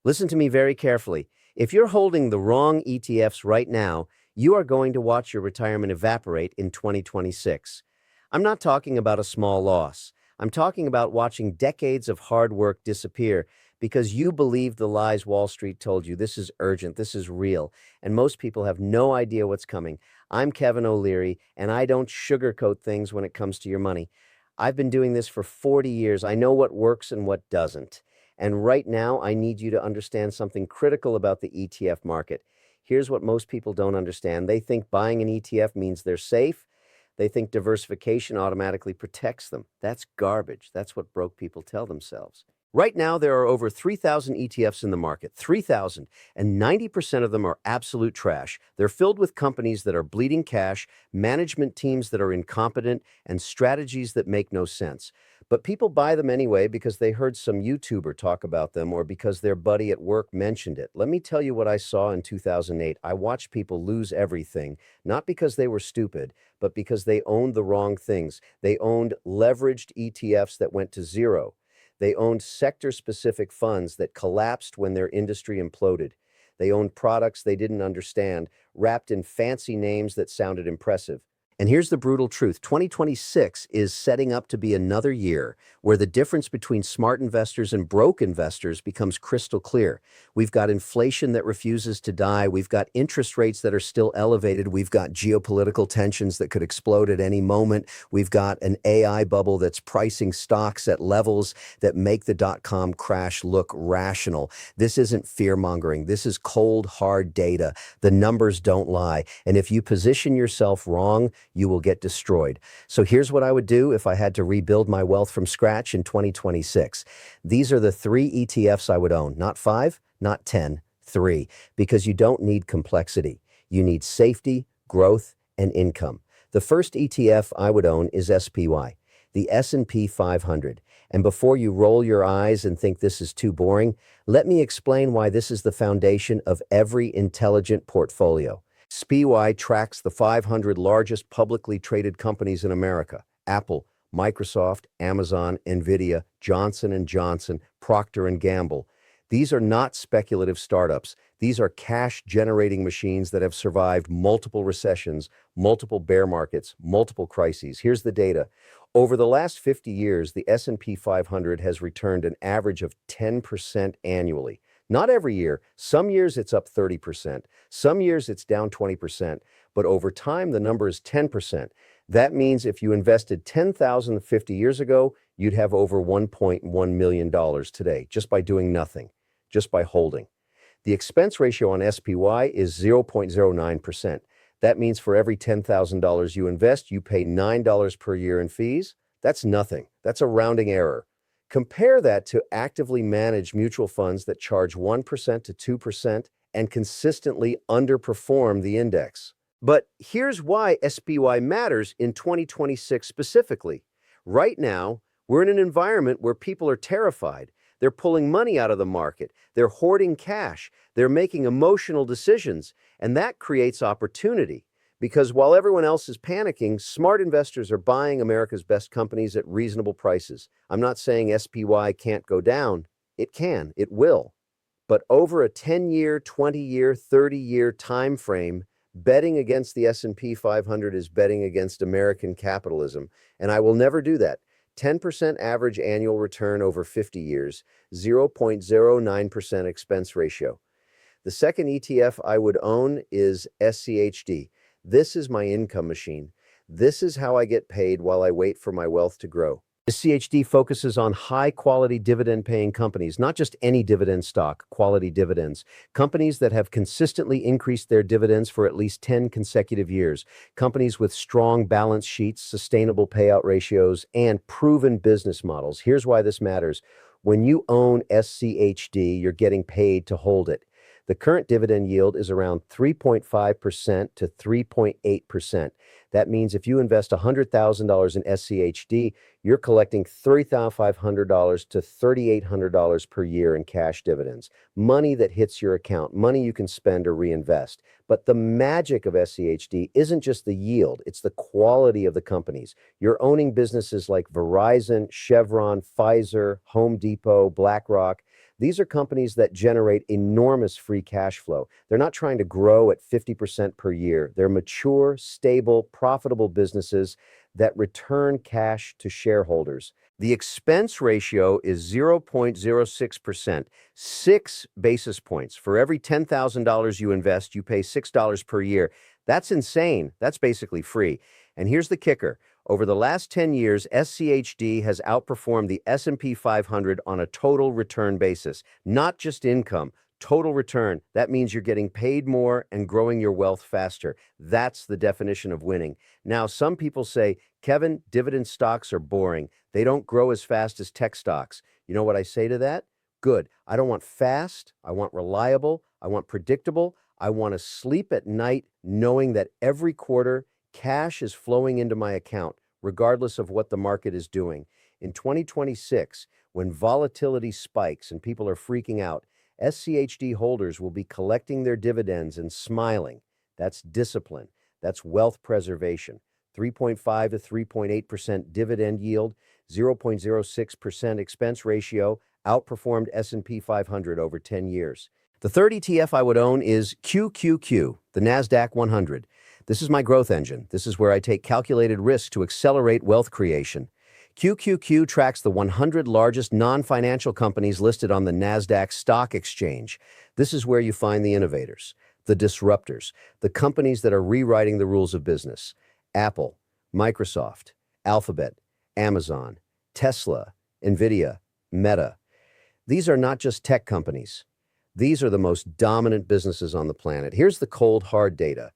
Listen to me very carefully. If you're holding the wrong ETFs right now, you are going to watch your retirement evaporate in 2026. I'm not talking about a small loss. I'm talking about watching decades of hard work disappear because you believed the lies Wall Street told you. This is urgent, this is real, and most people have no idea what's coming. I'm Kevin O'Leary, and I don't sugarcoat things when it comes to your money. I've been doing this for 40 years. I know what works and what doesn't. And right now, I need you to understand something critical about the ETF market. Here's what most people don't understand. They think buying an ETF means they're safe. They think diversification automatically protects them. That's garbage. That's what broke people tell themselves. Right now, there are over 3,000 ETFs in the market, 3,000, and 90% of them are absolute trash. They're filled with companies that are bleeding cash, management teams that are incompetent, and strategies that make no sense. But people buy them anyway because they heard some YouTuber talk about them or because their buddy at work mentioned it. Let me tell you what I saw in 2008. I watched people lose everything, not because they were stupid, but because they owned the wrong things. They owned leveraged ETFs that went to zero. They owned sector-specific funds that collapsed when their industry imploded. They owned products they didn't understand, wrapped in fancy names that sounded impressive. And here's the brutal truth. 2026 is setting up to be another year where the difference between smart investors and broke investors becomes crystal clear. We've got inflation that refuses to die. We've got interest rates that are still elevated. We've got geopolitical tensions that could explode at any moment. We've got an AI bubble that's pricing stocks at levels that make the dot-com crash look rational. This isn't fear-mongering. This is cold, hard data. The numbers don't lie. And if you position yourself wrong, you will get destroyed. So here's what I would do if I had to rebuild my wealth from scratch in 2026. These are the 3 ETFs I would own. Not 5, not 10, 3. Because you don't need complexity. You need safety, growth, and income. The first ETF I would own is SPY, the S&P 500. And before you roll your eyes and think this is too boring, let me explain why this is the foundation of every intelligent portfolio. SPY tracks the 500 largest publicly traded companies in America: Apple, Microsoft, Amazon, Nvidia, Johnson & Johnson, Procter & Gamble. These are not speculative startups. These are cash-generating machines that have survived multiple recessions, multiple bear markets, multiple crises. Here's the data. Over the last 50 years, the S&P 500 has returned an average of 10% annually. Not every year. Some years it's up 30%. Some years it's down 20%. But over time, the number is 10%. That means if you invested $10,000 50 years ago, you'd have over $1.1 million today, just by doing nothing, just by holding. The expense ratio on SPY is 0.09%. That means for every $10,000 you invest, you pay $9 per year in fees. That's nothing. That's a rounding error. Compare that to actively managed mutual funds that charge 1% to 2% and consistently underperform the index. But here's why SPY matters in 2026 specifically. Right now, we're in an environment where people are terrified. They're pulling money out of the market. They're hoarding cash. They're making emotional decisions. And that creates opportunity. Because while everyone else is panicking, smart investors are buying America's best companies at reasonable prices. I'm not saying SPY can't go down. It can. It will. But over a 10-year, 20-year, 30-year time frame, betting against the S&P 500 is betting against American capitalism. And I will never do that. 10% average annual return over 50 years, 0.09% expense ratio. The second ETF I would own is SCHD. This is my income machine. This is how I get paid while I wait for my wealth to grow. The CHD focuses on high-quality dividend-paying companies, not just any dividend stock, quality dividends. Companies that have consistently increased their dividends for at least 10 consecutive years. Companies with strong balance sheets, sustainable payout ratios, and proven business models. Here's why this matters. When you own SCHD, you're getting paid to hold it. The current dividend yield is around 3.5% to 3.8%. That means if you invest $100,000 in SCHD, you're collecting $3,500 to $3,800 per year in cash dividends. Money that hits your account, money you can spend or reinvest. But the magic of SCHD isn't just the yield, it's the quality of the companies. You're owning businesses like Verizon, Chevron, Pfizer, Home Depot, BlackRock. These are companies that generate enormous free cash flow. They're not trying to grow at 50% per year. They're mature, stable, profitable businesses that return cash to shareholders. The expense ratio is 0.06%, 6 basis points. For every $10,000 you invest, you pay $6 per year. That's insane. That's basically free. And here's the kicker. Over the last 10 years, SCHD has outperformed the S&P 500 on a total return basis, not just income. Total return. That means you're getting paid more and growing your wealth faster. That's the definition of winning. Now, some people say, Kevin, dividend stocks are boring. They don't grow as fast as tech stocks. You know what I say to that? Good. I don't want fast. I want reliable. I want predictable. I want to sleep at night knowing that every quarter cash is flowing into my account, regardless of what the market is doing. In 2026, when volatility spikes and people are freaking out, SCHD holders will be collecting their dividends and smiling. That's discipline. That's wealth preservation. 3.5 to 3.8% dividend yield, 0.06% expense ratio, outperformed S&P 500 over 10 years. The third ETF I would own is QQQ, the NASDAQ 100. This is my growth engine. This is where I take calculated risk to accelerate wealth creation. QQQ tracks the 100 largest non-financial companies listed on the NASDAQ stock exchange. This is where you find the innovators, the disruptors, the companies that are rewriting the rules of business. Apple, Microsoft, Alphabet, Amazon, Tesla, NVIDIA, Meta. These are not just tech companies. These are the most dominant businesses on the planet. Here's the cold, hard data.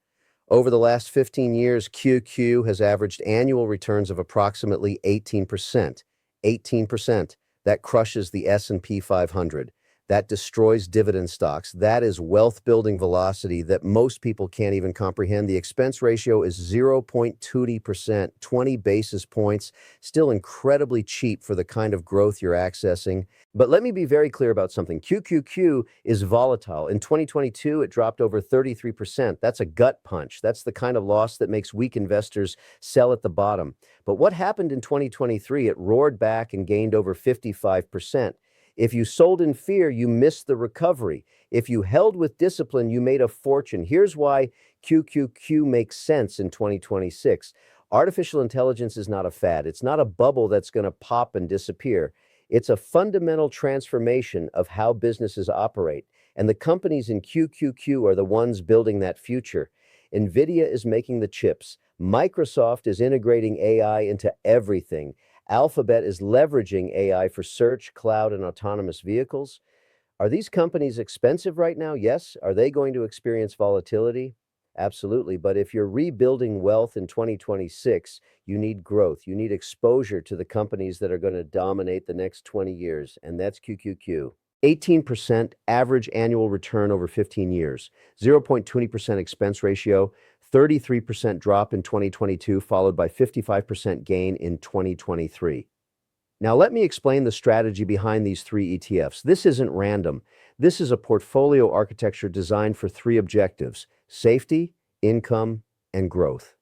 Over the last 15 years, QQ has averaged annual returns of approximately 18%. 18%. That crushes the S&P 500. That destroys dividend stocks. That is wealth-building velocity that most people can't even comprehend. The expense ratio is 0.20%, 20 basis points, still incredibly cheap for the kind of growth you're accessing. But let me be very clear about something. QQQ is volatile. In 2022, it dropped over 33%. That's a gut punch. That's the kind of loss that makes weak investors sell at the bottom. But what happened in 2023? It roared back and gained over 55%. If you sold in fear, you missed the recovery. If you held with discipline, you made a fortune. Here's why QQQ makes sense in 2026. Artificial intelligence is not a fad. It's not a bubble that's going to pop and disappear. It's a fundamental transformation of how businesses operate. And the companies in QQQ are the ones building that future. NVIDIA is making the chips. Microsoft is integrating AI into everything. Alphabet is leveraging AI for search, cloud, and autonomous vehicles. Are these companies expensive right now? Yes. Are they going to experience volatility? Absolutely. But if you're rebuilding wealth in 2026, you need growth. You need exposure to the companies that are going to dominate the next 20 years, and that's QQQ. 18% average annual return over 15 years, 0.20% expense ratio, 33% drop in 2022, followed by 55% gain in 2023. Now, let me explain the strategy behind these three ETFs. This isn't random. This is a portfolio architecture designed for three objectives: safety, income, and growth.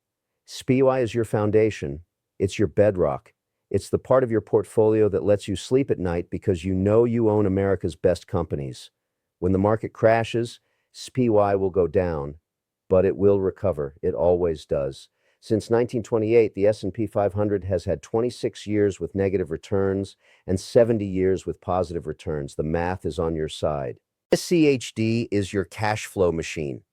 SPY is your foundation. It's your bedrock. It's the part of your portfolio that lets you sleep at night because you know you own America's best companies. When the market crashes, SPY will go down, but it will recover. It always does. Since 1928, the S&P 500 has had 26 years with negative returns and 70 years with positive returns. The math is on your side. SCHD is your cash flow machine.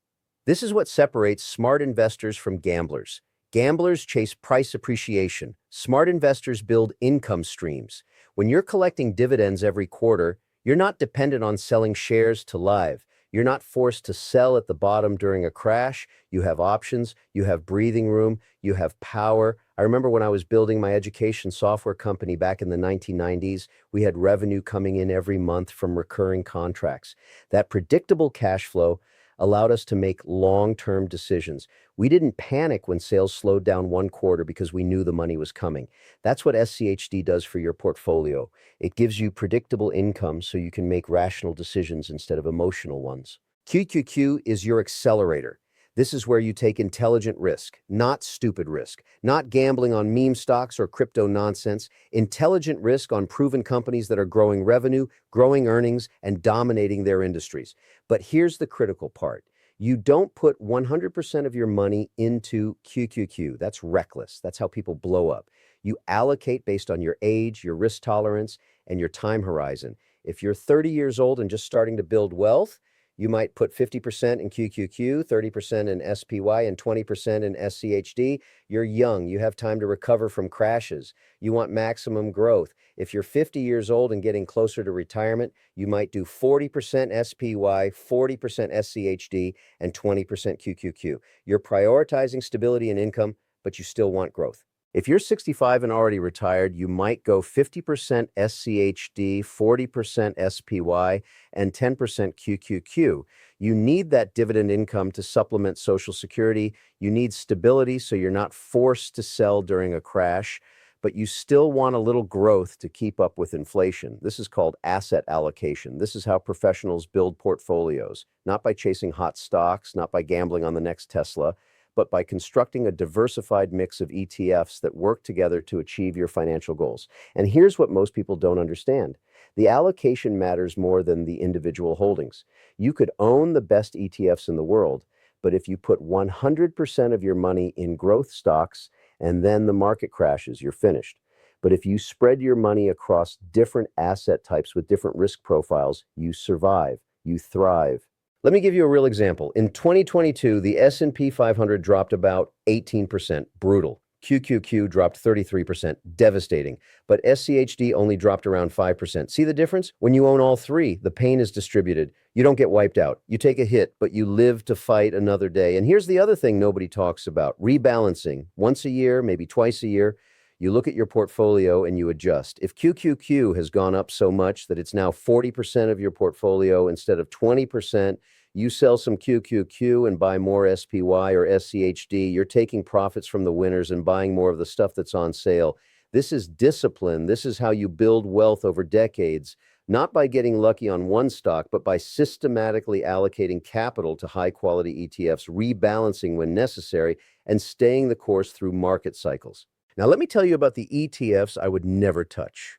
This is what separates smart investors from gamblers. Gamblers chase price appreciation. Smart investors build income streams. When you're collecting dividends every quarter, you're not dependent on selling shares to live. You're not forced to sell at the bottom during a crash. You have options, you have breathing room, you have power. I remember when I was building my education software company back in the 1990s, we had revenue coming in every month from recurring contracts. That predictable cash flow allowed us to make long-term decisions. We didn't panic when sales slowed down one quarter because we knew the money was coming. That's what SCHD does for your portfolio. It gives you predictable income so you can make rational decisions instead of emotional ones. QQQ is your accelerator. This is where you take intelligent risk, not stupid risk, not gambling on meme stocks or crypto nonsense, intelligent risk on proven companies that are growing revenue, growing earnings, and dominating their industries. But here's the critical part. You don't put 100% of your money into QQQ. That's reckless. That's how people blow up. You allocate based on your age, your risk tolerance, and your time horizon. If you're 30 years old and just starting to build wealth, you might put 50% in QQQ, 30% in SPY, and 20% in SCHD. You're young. You have time to recover from crashes. You want maximum growth. If you're 50 years old and getting closer to retirement, you might do 40% SPY, 40% SCHD, and 20% QQQ. You're prioritizing stability and income, but you still want growth. If you're 65 and already retired, you might go 50% SCHD, 40% SPY, and 10% QQQ. You need that dividend income to supplement Social Security. You need stability so you're not forced to sell during a crash, but you still want a little growth to keep up with inflation. This is called asset allocation. This is how professionals build portfolios, not by chasing hot stocks, not by gambling on the next Tesla, but by constructing a diversified mix of ETFs that work together to achieve your financial goals. And here's what most people don't understand. The allocation matters more than the individual holdings. You could own the best ETFs in the world, but if you put 100% of your money in growth stocks and then the market crashes, you're finished. But if you spread your money across different asset types with different risk profiles, you survive, you thrive. Let me give you a real example. In 2022, the S&P 500 dropped about 18%, brutal. QQQ dropped 33%, devastating. But SCHD only dropped around 5%. See the difference? When you own all three, the pain is distributed. You don't get wiped out. You take a hit, but you live to fight another day. And here's the other thing nobody talks about, rebalancing. Once a year, maybe twice a year, you look at your portfolio and you adjust. If QQQ has gone up so much that it's now 40% of your portfolio instead of 20%, you sell some QQQ and buy more SPY or SCHD. You're taking profits from the winners and buying more of the stuff that's on sale. This is discipline. This is how you build wealth over decades, not by getting lucky on one stock, but by systematically allocating capital to high-quality ETFs, rebalancing when necessary, and staying the course through market cycles. Now, let me tell you about the ETFs I would never touch,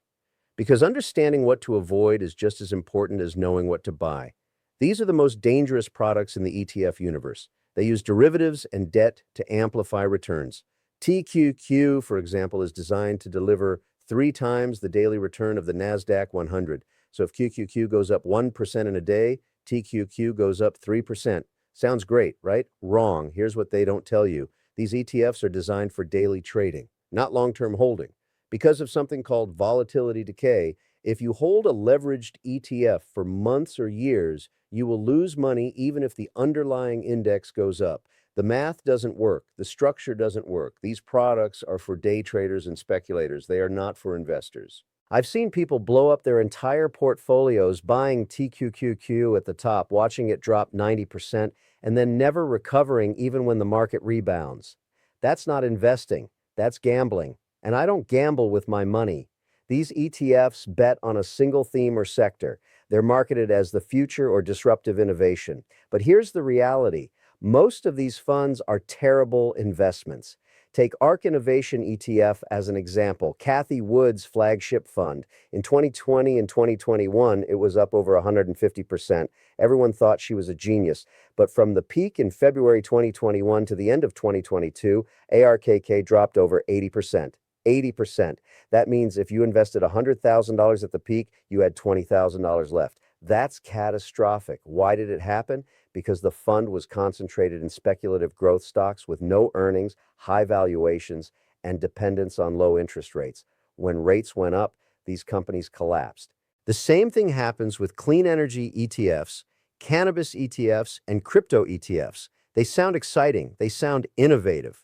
because understanding what to avoid is just as important as knowing what to buy. These are the most dangerous products in the ETF universe. They use derivatives and debt to amplify returns. TQQ, for example, is designed to deliver 3 times the daily return of the NASDAQ 100. So if QQQ goes up 1% in a day, TQQ goes up 3%. Sounds great, right? Wrong. Here's what they don't tell you. These ETFs are designed for daily trading, not long-term holding. Because of something called volatility decay, if you hold a leveraged ETF for months or years, you will lose money even if the underlying index goes up. The math doesn't work. The structure doesn't work. These products are for day traders and speculators. They are not for investors. I've seen people blow up their entire portfolios buying TQQQ at the top, watching it drop 90%, and then never recovering even when the market rebounds. That's not investing. That's gambling. And I don't gamble with my money. These ETFs bet on a single theme or sector. They're marketed as the future or disruptive innovation. But here's the reality. Most of these funds are terrible investments. Take ARK Innovation ETF as an example, Cathie Wood's flagship fund. In 2020 and 2021, it was up over 150%. Everyone thought she was a genius. But from the peak in February 2021 to the end of 2022, ARKK dropped over 80%. 80%. That means if you invested $100,000 at the peak, you had $20,000 left. That's catastrophic. Why did it happen? Because the fund was concentrated in speculative growth stocks with no earnings, high valuations, and dependence on low interest rates. When rates went up, these companies collapsed. The same thing happens with clean energy ETFs, cannabis ETFs, and crypto ETFs. They sound exciting, they sound innovative,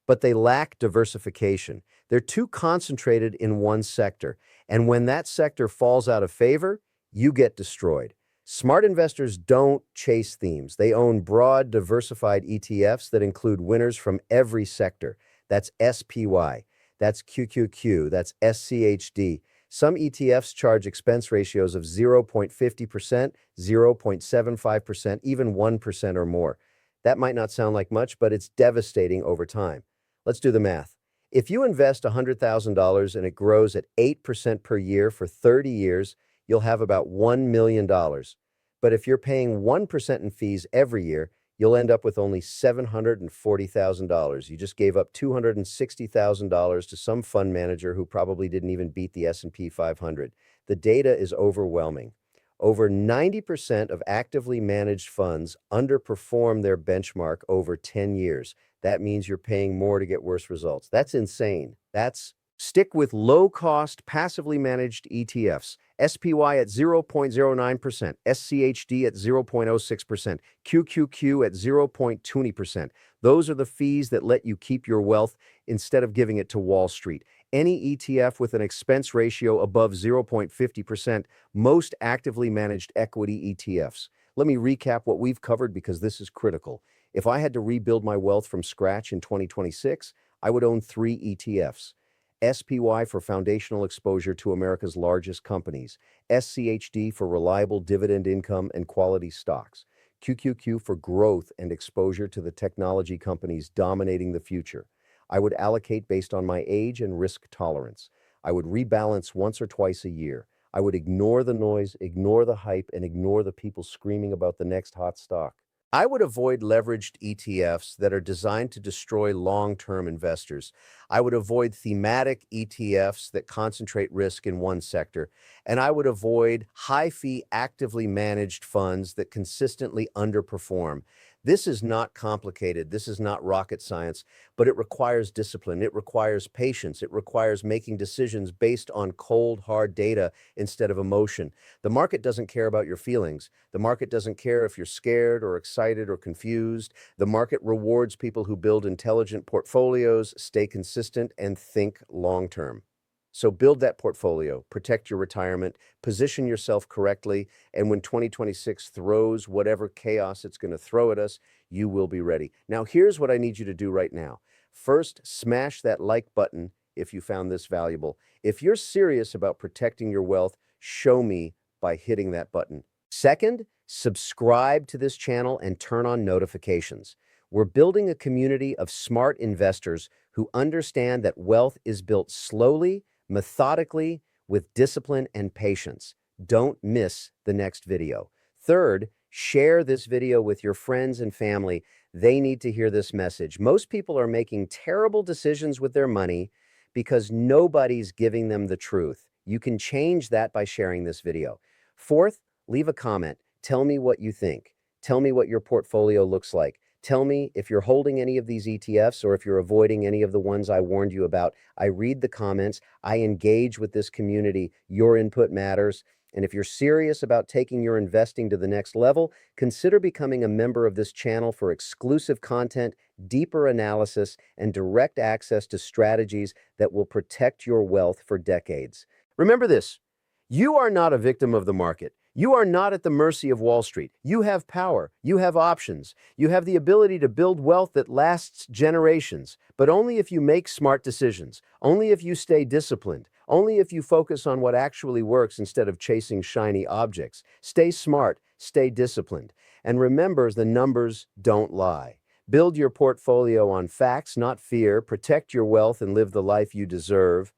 but they lack diversification. They're too concentrated in one sector, and when that sector falls out of favor, you get destroyed. Smart investors don't chase themes. They own broad, diversified ETFs that include winners from every sector. That's SPY, that's QQQ, that's SCHD. Some ETFs charge expense ratios of 0.50%, 0.75%, even 1% or more. That might not sound like much, but it's devastating over time. Let's do the math. If you invest $100,000 and it grows at 8% per year for 30 years, you'll have about $1 million. But if you're paying 1% in fees every year, you'll end up with only $740,000. You just gave up $260,000 to some fund manager who probably didn't even beat the S&P 500. The data is overwhelming. Over 90% of actively managed funds underperform their benchmark over 10 years. That means you're paying more to get worse results. That's insane. Stick with low-cost, passively managed ETFs. SPY at 0.09%, SCHD at 0.06%, QQQ at 0.20%. Those are the fees that let you keep your wealth instead of giving it to Wall Street. Any ETF with an expense ratio above 0.50%, most actively managed equity ETFs. Let me recap what we've covered because this is critical. If I had to rebuild my wealth from scratch in 2026, I would own 3 ETFs. SPY for foundational exposure to America's largest companies, SCHD for reliable dividend income and quality stocks, QQQ for growth and exposure to the technology companies dominating the future. I would allocate based on my age and risk tolerance. I would rebalance once or twice a year. I would ignore the noise, ignore the hype, and ignore the people screaming about the next hot stock. I would avoid leveraged ETFs that are designed to destroy long-term investors. I would avoid thematic ETFs that concentrate risk in one sector. And I would avoid high-fee, actively managed funds that consistently underperform. This is not complicated. This is not rocket science, but it requires discipline. It requires patience. It requires making decisions based on cold, hard data instead of emotion. The market doesn't care about your feelings. The market doesn't care if you're scared or excited or confused. The market rewards people who build intelligent portfolios, stay consistent, and think long-term. So build that portfolio, protect your retirement, position yourself correctly, and when 2026 throws whatever chaos it's going to throw at us, you will be ready. Now, here's what I need you to do right now. First, smash that like button if you found this valuable. If you're serious about protecting your wealth, show me by hitting that button. Second, subscribe to this channel and turn on notifications. We're building a community of smart investors who understand that wealth is built slowly, methodically, with discipline and patience. Don't miss the next video. Third, share this video with your friends and family. They need to hear this message. Most people are making terrible decisions with their money because nobody's giving them the truth. You can change that by sharing this video. Fourth, leave a comment. Tell me what you think. Tell me what your portfolio looks like. Tell me if you're holding any of these ETFs or if you're avoiding any of the ones I warned you about. I read the comments. I engage with this community. Your input matters. And if you're serious about taking your investing to the next level, consider becoming a member of this channel for exclusive content, deeper analysis, and direct access to strategies that will protect your wealth for decades. Remember this, you are not a victim of the market. You are not at the mercy of Wall Street. You have power. You have options. You have the ability to build wealth that lasts generations, but only if you make smart decisions, only if you stay disciplined, only if you focus on what actually works instead of chasing shiny objects. Stay smart, stay disciplined, and remember the numbers don't lie. Build your portfolio on facts, not fear. Protect your wealth and live the life you deserve.